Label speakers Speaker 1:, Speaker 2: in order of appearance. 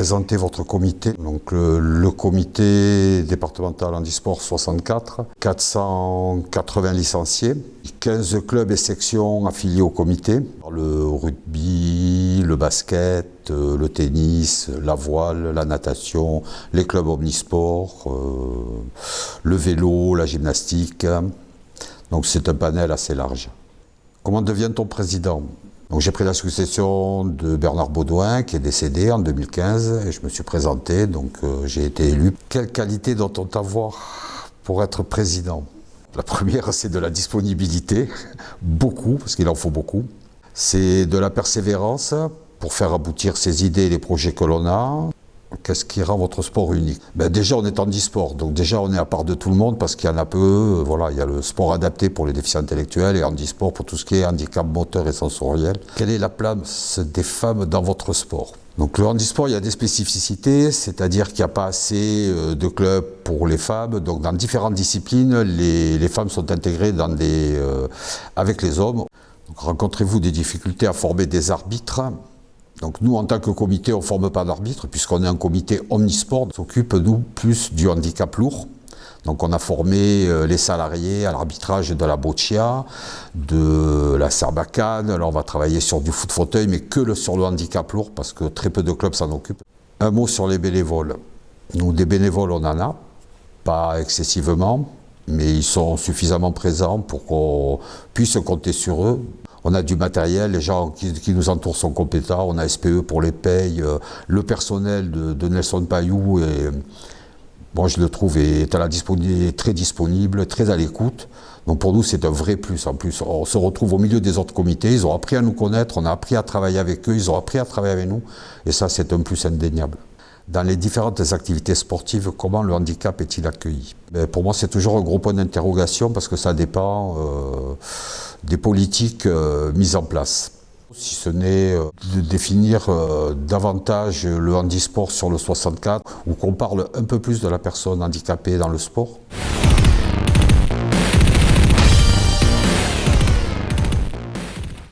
Speaker 1: présenter votre comité. Donc le comité départemental handisport 64, 480 licenciés, 15 clubs et sections affiliés au comité. Le rugby, le basket, le tennis, la voile, la natation, les clubs omnisports, le vélo, la gymnastique. Donc c'est un panel assez large. Comment devient-on président ? Donc j'ai pris la succession de Bernard Baudouin qui est décédé en 2015 et je me suis présenté, donc j'ai été élu. Quelle qualité doit-on avoir pour être président ? La première, c'est de la disponibilité, beaucoup, parce qu'il en faut beaucoup. C'est de la persévérance pour faire aboutir ses idées et les projets que l'on a. Qu'est-ce qui rend votre sport unique ? Déjà, on est handisport, donc déjà on est à part de tout le monde parce qu'il y en a peu. Voilà, il y a le sport adapté pour les déficients intellectuels et handisport pour tout ce qui est handicap moteur et sensoriel. Quelle est la place des femmes dans votre sport ? Donc le handisport, il y a des spécificités, c'est-à-dire qu'il n'y a pas assez de clubs pour les femmes. Donc dans différentes disciplines, les femmes sont intégrées avec les hommes. Donc, rencontrez-vous des difficultés à former des arbitres ? Donc nous, en tant que comité, on ne forme pas d'arbitre, puisqu'on est un comité omnisport. On s'occupe, nous, plus du handicap lourd. Donc on a formé les salariés à l'arbitrage de la boccia, de la serbacane. Là, on va travailler sur du foot fauteuil, mais sur le handicap lourd, parce que très peu de clubs s'en occupent. Un mot sur les bénévoles. Nous, des bénévoles, on en a, pas excessivement, mais ils sont suffisamment présents pour qu'on puisse compter sur eux. On a du matériel, les gens qui nous entourent sont compétents, on a SPE pour les payes, le personnel de Nelson Payou, je le trouve est très disponible, très à l'écoute. Donc pour nous, c'est un vrai plus. En plus, on se retrouve au milieu des autres comités, ils ont appris à nous connaître, on a appris à travailler avec eux, ils ont appris à travailler avec nous, et ça, c'est un plus indéniable. Dans les différentes activités sportives, comment le handicap est-il accueilli ? Pour moi, c'est toujours un gros point d'interrogation parce que ça dépend des politiques mises en place. Si ce n'est de définir davantage le handisport sur le 64, ou qu'on parle un peu plus de la personne handicapée dans le sport.